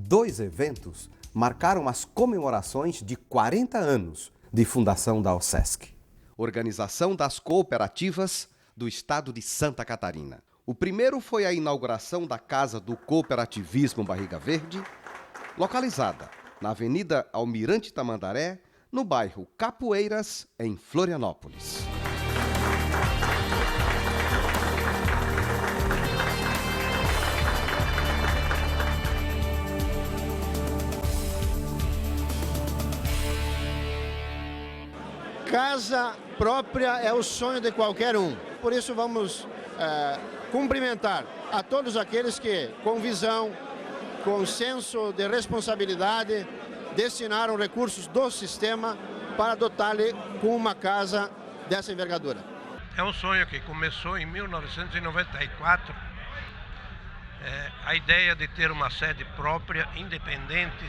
Dois eventos marcaram as comemorações de 40 anos de fundação da OSESC. Organização das Cooperativas do Estado de Santa Catarina. O primeiro foi a inauguração da Casa do Cooperativismo Barriga Verde, localizada na Avenida Almirante Tamandaré, no bairro Capoeiras, em Florianópolis. Casa própria é o sonho de qualquer um. Por isso vamos cumprimentar a todos aqueles que, com visão, com senso de responsabilidade, destinaram recursos do sistema para dotar-lhe com uma casa dessa envergadura. É um sonho que começou em 1994, a ideia de ter uma sede própria, independente,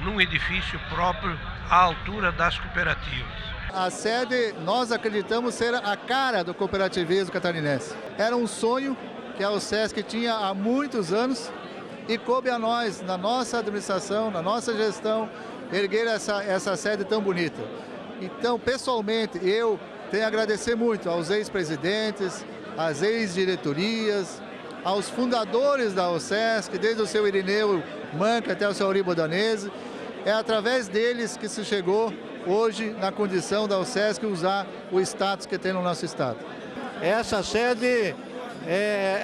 num edifício próprio, à altura das cooperativas. A sede, nós acreditamos ser a cara do cooperativismo catarinense. Era um sonho que a OSESC tinha há muitos anos e coube a nós, na nossa administração, na nossa gestão, erguer essa sede tão bonita. Então, pessoalmente, eu tenho a agradecer muito aos ex-presidentes, às ex-diretorias, aos fundadores da OSESC, desde o seu Irineu Manca até o seu Auribo Danese. É através deles que se chegou hoje na condição da OSESC usar o status que tem no nosso estado. Essa sede,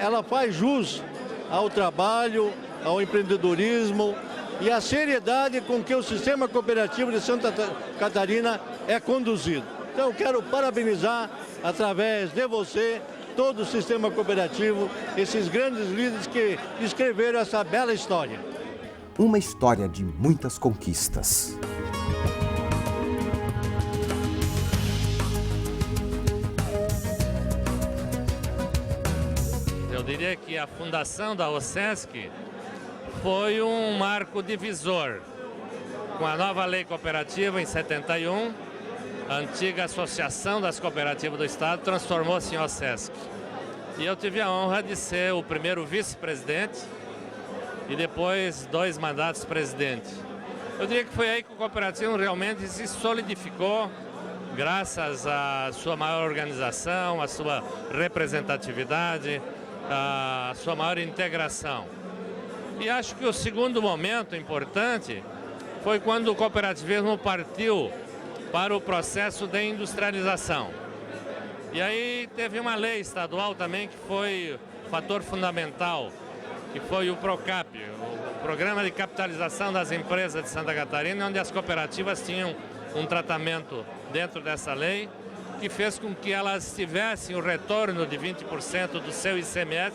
ela faz jus ao trabalho, ao empreendedorismo e à seriedade com que o sistema cooperativo de Santa Catarina é conduzido. Então eu quero parabenizar, através de você, todo o sistema cooperativo, esses grandes líderes que escreveram essa bela história. Uma história de muitas conquistas. Eu diria que a fundação da OSESC foi um marco divisor. Com a nova lei cooperativa em 71, a antiga Associação das Cooperativas do Estado transformou-se em OSESC. E eu tive a honra de ser o primeiro vice-presidente e depois 2 mandatos presidente. Eu diria que foi aí que o cooperativismo realmente se solidificou, graças à sua maior organização, à sua representatividade, à sua maior integração. E acho que o segundo momento importante foi quando o cooperativismo partiu para o processo de industrialização. E aí teve uma lei estadual também que foi fator fundamental, que foi o PROCAP, o Programa de Capitalização das Empresas de Santa Catarina, onde as cooperativas tinham um tratamento dentro dessa lei, que fez com que elas tivessem o retorno de 20% do seu ICMS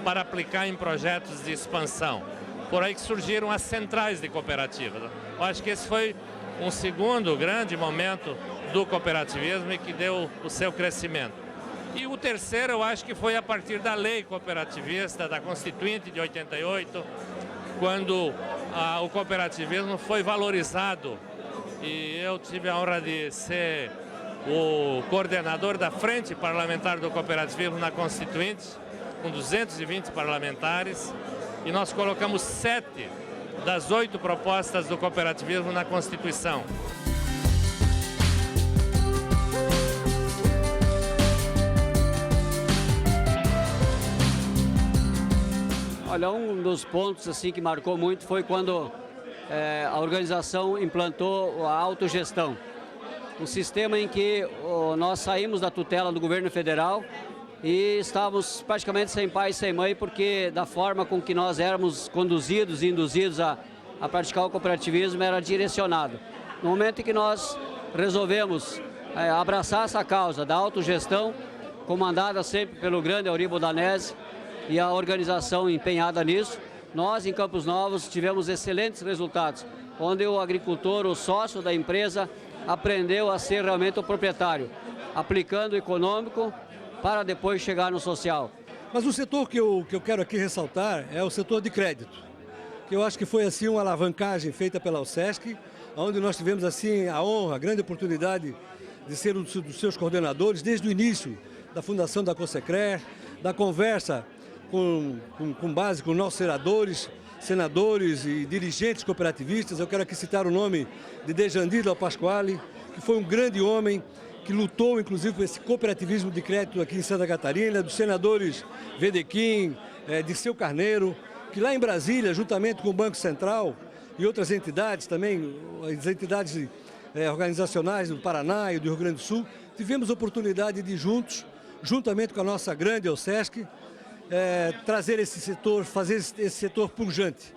para aplicar em projetos de expansão. Por aí que surgiram as centrais de cooperativas. Eu acho que esse foi um segundo grande momento do cooperativismo e que deu o seu crescimento. E o terceiro, eu acho que foi a partir da lei cooperativista, da Constituinte de 88, quando o cooperativismo foi valorizado. E eu tive a honra de ser o coordenador da Frente Parlamentar do Cooperativismo na Constituinte, com 220 parlamentares, e nós colocamos 7 das 8 propostas do cooperativismo na Constituição. Olha, um dos pontos assim, que marcou muito foi quando a organização implantou a autogestão. Um sistema em que nós saímos da tutela do governo federal e estávamos praticamente sem pai e sem mãe, porque da forma com que nós éramos conduzidos e induzidos a praticar o cooperativismo era direcionado. No momento em que nós resolvemos abraçar essa causa da autogestão, comandada sempre pelo grande Auribo Danese, e a organização empenhada nisso, nós em Campos Novos tivemos excelentes resultados, onde o agricultor, o sócio da empresa, aprendeu a ser realmente o proprietário, aplicando o econômico para depois chegar no social. Mas o setor que eu quero aqui ressaltar é o setor de crédito, que eu acho que foi assim uma alavancagem feita pela OSESC, onde nós tivemos assim a honra, a grande oportunidade de ser um dos seus coordenadores desde o início da fundação da COSECRER, da conversa com base com nossos senadores senadores e dirigentes cooperativistas. Eu quero aqui citar o nome de Dejandir Del Pasquale, que foi um grande homem, que lutou inclusive por esse cooperativismo de crédito aqui em Santa Catarina, dos senadores Vedequim, Dirceu Carneiro, que lá em Brasília, juntamente com o Banco Central e outras entidades também, as entidades organizacionais do Paraná e do Rio Grande do Sul, tivemos a oportunidade de juntos, juntamente com a nossa grande OSESC, trazer esse setor, fazer esse setor pujante,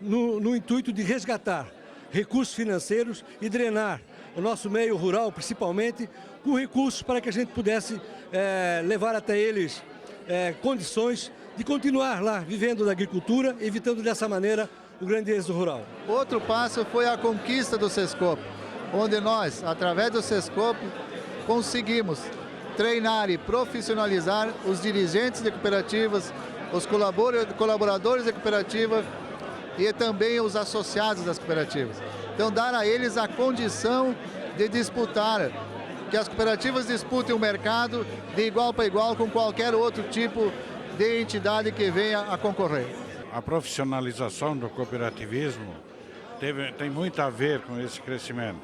no intuito de resgatar recursos financeiros e drenar o nosso meio rural, principalmente, com recursos para que a gente pudesse levar até eles condições de continuar lá vivendo da agricultura, evitando dessa maneira o grande êxodo rural. Outro passo foi a conquista do Sescope, onde nós, através do Sescope, conseguimos treinar e profissionalizar os dirigentes de cooperativas, os colaboradores de cooperativa e também os associados das cooperativas. Então, dar a eles a condição de disputar, que as cooperativas disputem o mercado de igual para igual com qualquer outro tipo de entidade que venha a concorrer. A profissionalização do cooperativismo tem muito a ver com esse crescimento.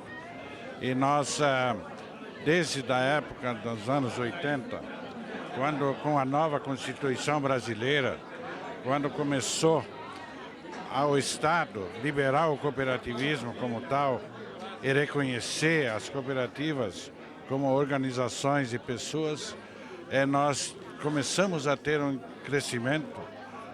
E nós, desde a época dos anos 80, quando com a nova Constituição brasileira, quando começou ao Estado liberar o cooperativismo como tal e reconhecer as cooperativas como organizações de pessoas, nós começamos a ter um crescimento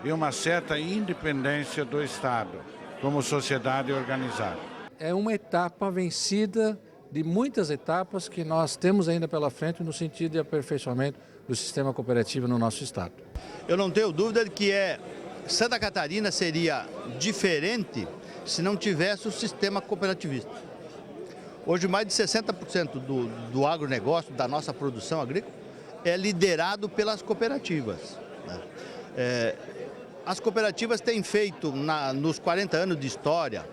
e uma certa independência do Estado como sociedade organizada. É uma etapa vencida de muitas etapas que nós temos ainda pela frente no sentido de aperfeiçoamento do sistema cooperativo no nosso Estado. Eu não tenho dúvida de que Santa Catarina seria diferente se não tivesse o sistema cooperativista. Hoje, mais de 60% do agronegócio, da nossa produção agrícola, é liderado pelas cooperativas. As cooperativas têm feito, nos 40 anos de história,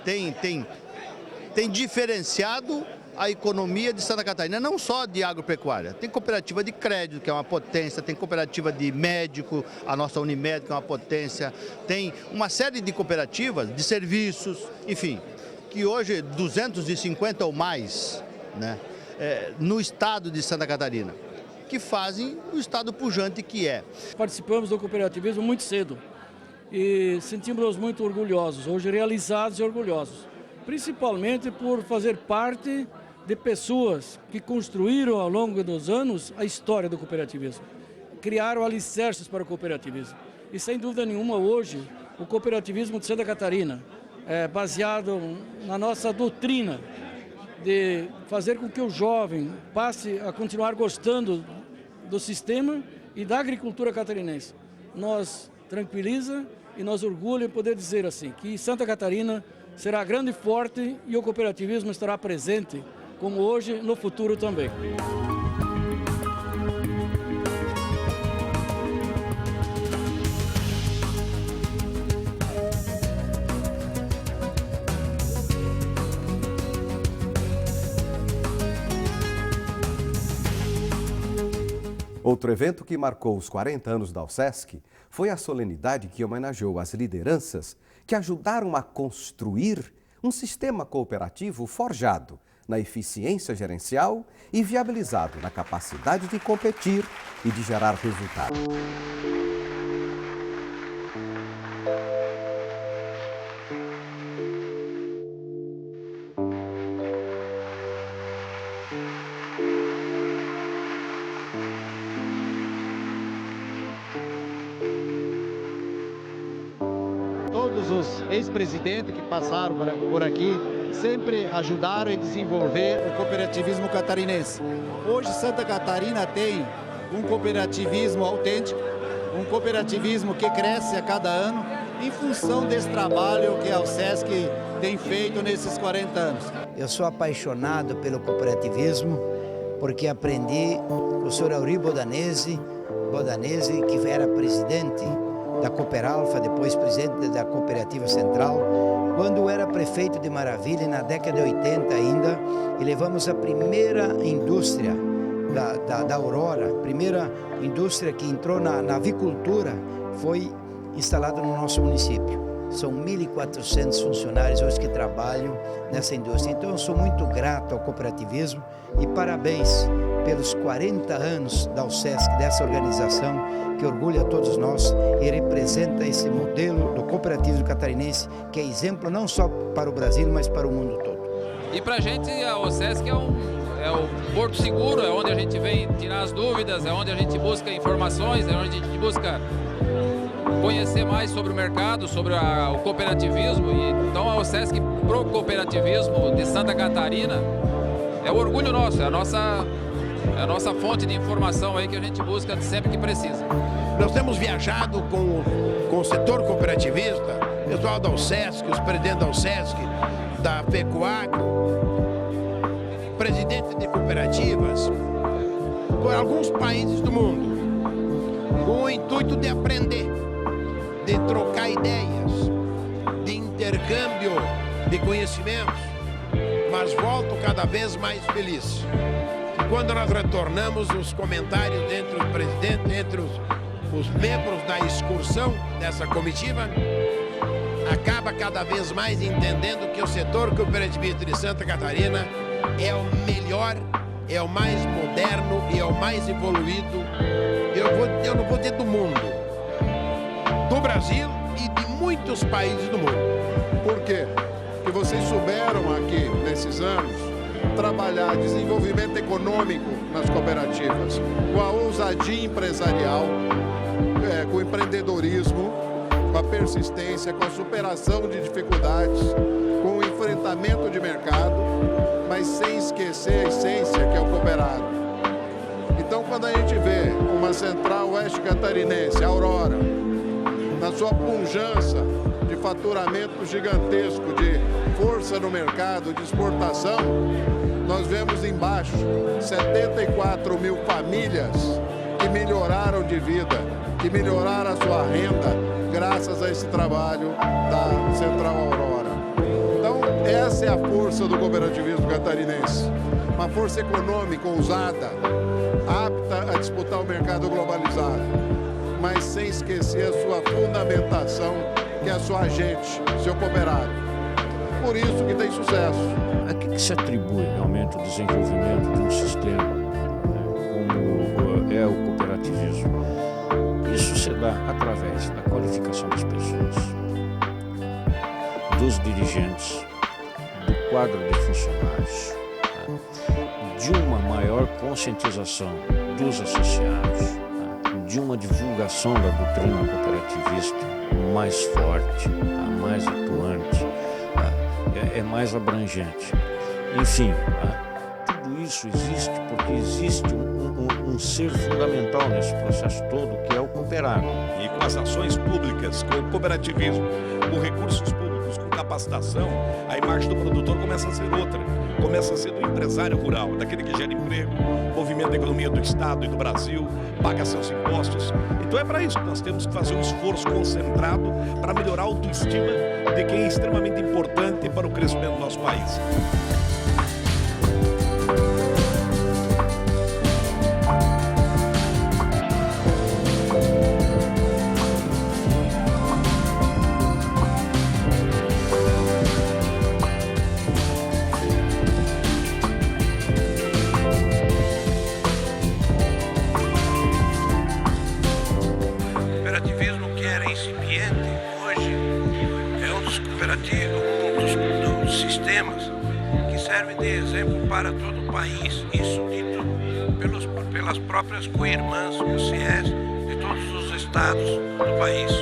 tem diferenciado a economia de Santa Catarina, não só de agropecuária. Tem cooperativa de crédito, que é uma potência, tem cooperativa de médico, a nossa Unimed, que é uma potência, tem uma série de cooperativas de serviços, enfim, que hoje 250 ou mais, né, no estado de Santa Catarina, que fazem o estado pujante que é. Participamos do cooperativismo muito cedo e sentimos-nos muito orgulhosos, hoje realizados e orgulhosos, principalmente por fazer parte de pessoas que construíram ao longo dos anos a história do cooperativismo, criaram alicerces para o cooperativismo. E sem dúvida nenhuma hoje o cooperativismo de Santa Catarina é baseado na nossa doutrina de fazer com que o jovem passe a continuar gostando do sistema e da agricultura catarinense. Nos tranquiliza e nos orgulha em poder dizer assim, que Santa Catarina será grande e forte e o cooperativismo estará presente, como hoje, no futuro também. Outro evento que marcou os 40 anos da OSESC foi a solenidade que homenageou as lideranças que ajudaram a construir um sistema cooperativo forjado na eficiência gerencial e viabilizado na capacidade de competir e de gerar resultados. Todos os ex-presidentes que passaram por aqui sempre ajudaram a desenvolver o cooperativismo catarinense. Hoje Santa Catarina tem um cooperativismo autêntico, um cooperativismo que cresce a cada ano em função desse trabalho que a OSESC tem feito nesses 40 anos. Eu sou apaixonado pelo cooperativismo porque aprendi com o Sr. Auri Bodanese, que era presidente da Cooperalfa, depois presidente da Cooperativa Central, quando era prefeito de Maravilha, na década de 80 ainda, e levamos a primeira indústria da Aurora, a primeira indústria que entrou na avicultura, foi instalada no nosso município. São 1.400 funcionários hoje que trabalham nessa indústria. Então eu sou muito grato ao cooperativismo e parabéns pelos 40 anos da UCESC, dessa organização que orgulha todos nós e representa esse modelo do cooperativismo catarinense, que é exemplo não só para o Brasil, mas para o mundo todo. E para a gente a UCESC é o porto seguro, é onde a gente vem tirar as dúvidas, é onde a gente busca informações, é onde a gente busca conhecer mais sobre o mercado, sobre o cooperativismo. E então a UCESC pro cooperativismo de Santa Catarina é o orgulho nosso, é a nossa fonte de informação aí que a gente busca sempre que precisa. Nós temos viajado com o setor cooperativista, o pessoal da UCESC, os presidentes da UCESC, da FECOAGRO, presidente de cooperativas, por alguns países do mundo, com o intuito de aprender, de trocar ideias, de intercâmbio de conhecimentos, mas volto cada vez mais feliz. E quando nós retornamos, os comentários entre os presidentes, entre os membros da excursão dessa comitiva, acaba cada vez mais entendendo que o setor cooperativista de Santa Catarina é o melhor, é o mais moderno e é o mais evoluído, eu não vou dizer do mundo, do Brasil e de muitos países do mundo. Por quê? Porque vocês souberam aqui, nesses anos, trabalhar desenvolvimento econômico nas cooperativas, com a ousadia empresarial, com o empreendedorismo, com a persistência, com a superação de dificuldades, com o enfrentamento de mercado, mas sem esquecer a essência que é o cooperado. Então, quando a gente vê uma central oeste catarinense, a Aurora, na sua pujança de faturamento gigantesco, de força no mercado, de exportação, nós vemos embaixo 74 mil famílias que melhoraram de vida, que melhoraram a sua renda graças a esse trabalho da Central Aurora. Então, essa é a força do cooperativismo catarinense. Uma força econômica ousada, apta a disputar o mercado globalizado, mas sem esquecer a sua fundamentação, que é a sua gente, seu cooperado. Por isso que tem sucesso. A que se atribui realmente o desenvolvimento de um sistema, como é o cooperativismo? Isso se dá através da qualificação das pessoas, dos dirigentes, do quadro de funcionários, de uma maior conscientização dos associados, de uma divulgação da doutrina cooperativista mais forte, mais atuante, é mais abrangente. Enfim, tudo isso existe porque existe um ser fundamental nesse processo todo, que é o cooperado. E com as ações públicas, com o cooperativismo, com recursos públicos, com capacitação, a imagem do produtor começa a ser outra. Começa a ser do empresário rural, daquele que gera emprego, movimenta a economia do Estado e do Brasil, paga seus impostos. Então é para isso que nós temos que fazer um esforço concentrado para melhorar a autoestima de quem é extremamente importante para o crescimento do nosso país. Para todo o país, isso dito pelas próprias co-irmãs do CIES de todos os estados do país.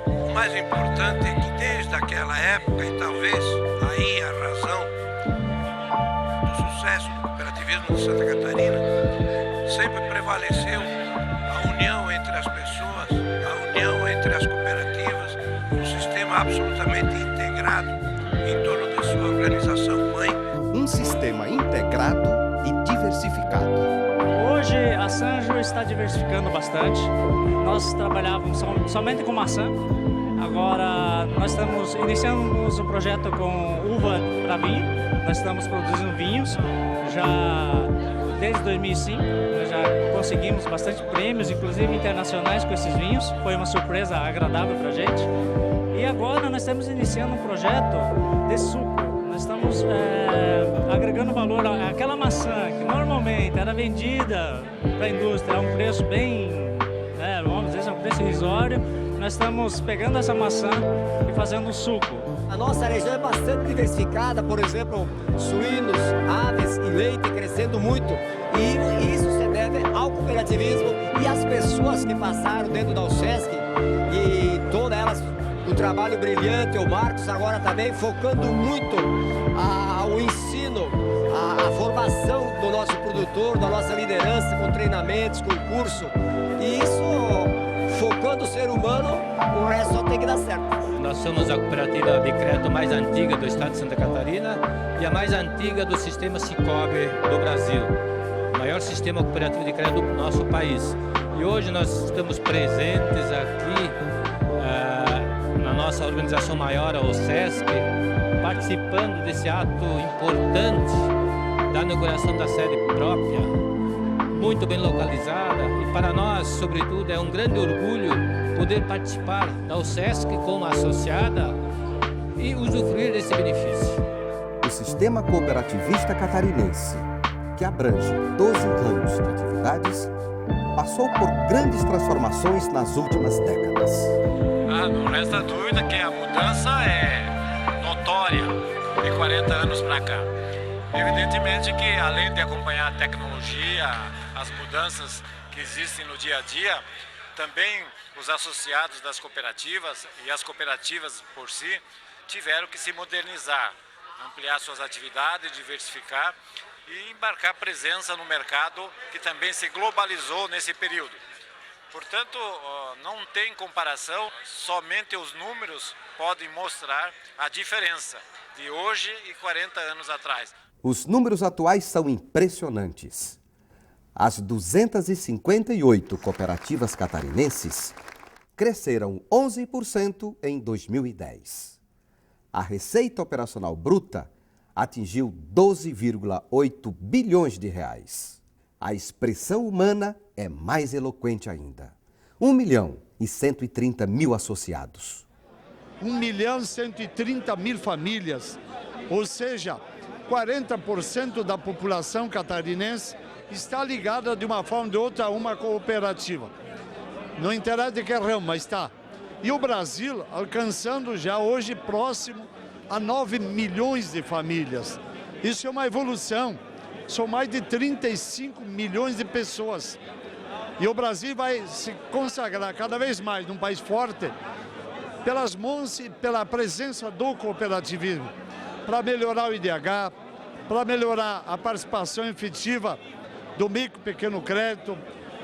O mais importante é que desde aquela época, e talvez aí a razão do sucesso do cooperativismo de Santa Catarina, sempre prevaleceu a união entre as pessoas, a união entre as cooperativas, um sistema absolutamente integrado em torno da sua organização mãe. Um sistema integrado e diversificado. Hoje a Sanjo está diversificando bastante. Nós trabalhávamos somente com maçã. Agora nós iniciamos um projeto com uva para vinho. Nós estamos produzindo vinhos já desde 2005. Nós já conseguimos bastante prêmios, inclusive internacionais, com esses vinhos. Foi uma surpresa agradável para a gente. E agora nós estamos iniciando um projeto de suco. Nós estamos agregando valor àquela maçã que normalmente era vendida para a indústria a um preço bem, vamos dizer, um preço irrisório. Nós estamos pegando essa maçã e fazendo um suco. A nossa região é bastante diversificada, por exemplo, suínos, aves e leite crescendo muito. E isso se deve ao cooperativismo e às pessoas que passaram dentro da UCESC e todas elas, o trabalho brilhante, o Marcos agora também focando muito ao ensino, a formação do nosso produtor, da nossa liderança, com treinamentos, com curso. E isso, focando o ser humano, o resto só tem que dar certo. Nós somos a cooperativa de crédito mais antiga do estado de Santa Catarina e a mais antiga do sistema Sicoob do Brasil. O maior sistema cooperativo de crédito do nosso país. E hoje nós estamos presentes aqui na nossa organização maior, a OCESC, participando desse ato importante da inauguração da sede própria, muito bem localizada. E para nós, sobretudo, é um grande orgulho poder participar da UCESC como associada e usufruir desse benefício. O sistema cooperativista catarinense, que abrange 12 ramos de atividades, passou por grandes transformações nas últimas décadas. Não resta dúvida que a mudança é notória de 40 anos para cá. Evidentemente que, além de acompanhar a tecnologia, as mudanças que existem no dia a dia, também os associados das cooperativas e as cooperativas por si tiveram que se modernizar, ampliar suas atividades, diversificar e embarcar presença no mercado que também se globalizou nesse período. Portanto, não tem comparação, somente os números podem mostrar a diferença de hoje e 40 anos atrás. Os números atuais são impressionantes. As 258 cooperativas catarinenses cresceram 11% em 2010. A receita operacional bruta atingiu 12,8 bilhões de reais. A expressão humana é mais eloquente ainda. 1.130.000 associados. 1.130.000 famílias, ou seja, 40% da população catarinense está ligada de uma forma ou de outra a uma cooperativa. Não interessa de que ramo, mas está. E o Brasil alcançando já hoje próximo a 9 milhões de famílias. Isso é uma evolução. São mais de 35 milhões de pessoas. E o Brasil vai se consagrar cada vez mais num país forte pelas mãos e pela presença do cooperativismo, para melhorar o IDH, para melhorar a participação efetiva do micro e pequeno crédito,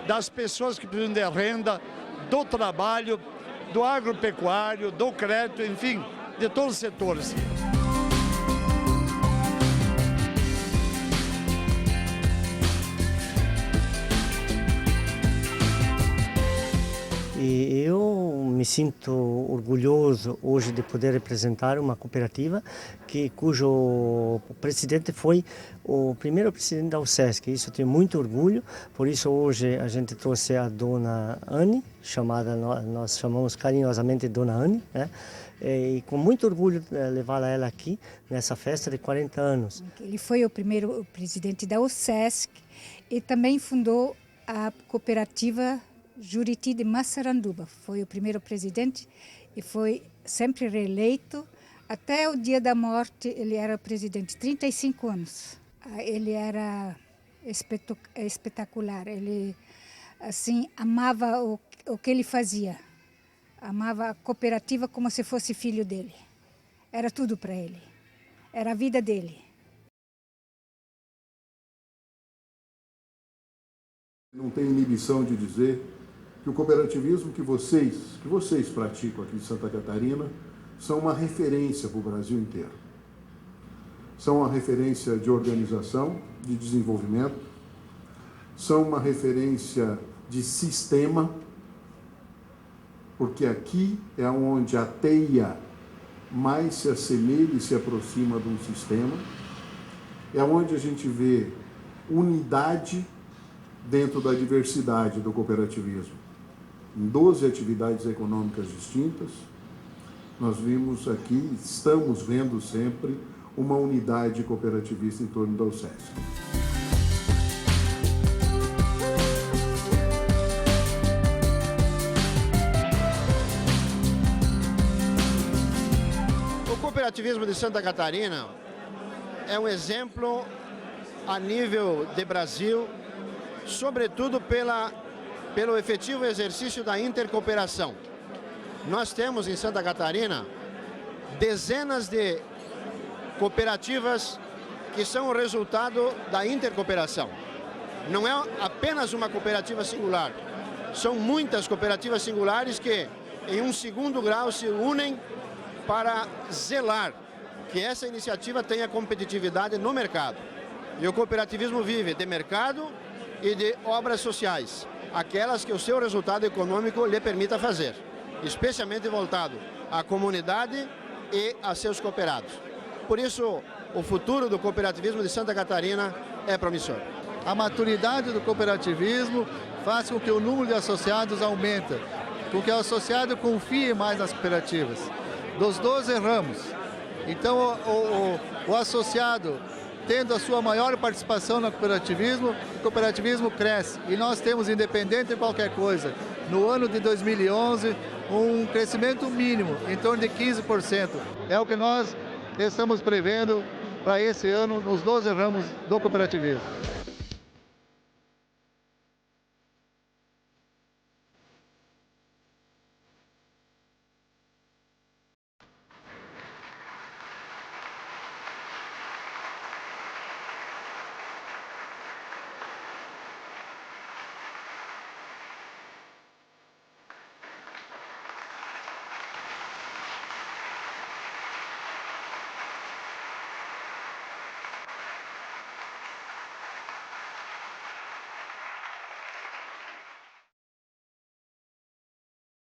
das pessoas que precisam de renda, do trabalho, do agropecuário, do crédito, enfim, de todos os setores. E eu me sinto orgulhoso hoje de poder representar uma cooperativa cujo presidente foi o primeiro presidente da UCESC. Isso eu tenho muito orgulho, por isso hoje a gente trouxe a dona Anne, nós chamamos carinhosamente Dona Anne, né? E com muito orgulho levar ela aqui nessa festa de 40 anos. Ele foi o primeiro presidente da UCESC e também fundou a cooperativa Juriti de Massaranduba. Foi o primeiro presidente e foi sempre reeleito. Até o dia da morte ele era presidente, 35 anos. Ele era espetacular, ele assim, amava o que ele fazia. Amava a cooperativa como se fosse filho dele. Era tudo para ele, era a vida dele. Não tenho inibição de dizer que o cooperativismo que vocês praticam aqui em Santa Catarina são uma referência para o Brasil inteiro. São uma referência de organização, de desenvolvimento, são uma referência de sistema, porque aqui é onde a teia mais se assemelha e se aproxima de um sistema, é onde a gente vê unidade dentro da diversidade do cooperativismo. Em 12 atividades econômicas distintas, Nós vimos aqui, estamos vendo sempre, uma unidade cooperativista em torno da UCESC. O cooperativismo de Santa Catarina é um exemplo a nível de Brasil, sobretudo pelo efetivo exercício da intercooperação. Nós temos em Santa Catarina dezenas de cooperativas que são o resultado da intercooperação. Não é apenas uma cooperativa singular, são muitas cooperativas singulares que, em um segundo grau, se unem para zelar que essa iniciativa tenha competitividade no mercado. E o cooperativismo vive de mercado e de obras sociais, aquelas que o seu resultado econômico lhe permita fazer, especialmente voltado à comunidade e a seus cooperados. Por isso, o futuro do cooperativismo de Santa Catarina é promissor. A maturidade do cooperativismo faz com que o número de associados aumente, com que o associado confie mais nas cooperativas. Dos 12 ramos, então o associado, tendo a sua maior participação no cooperativismo, o cooperativismo cresce. E nós temos, independente de qualquer coisa, no ano de 2011, um crescimento mínimo, em torno de 15%. É o que nós estamos prevendo para esse ano nos 12 ramos do cooperativismo.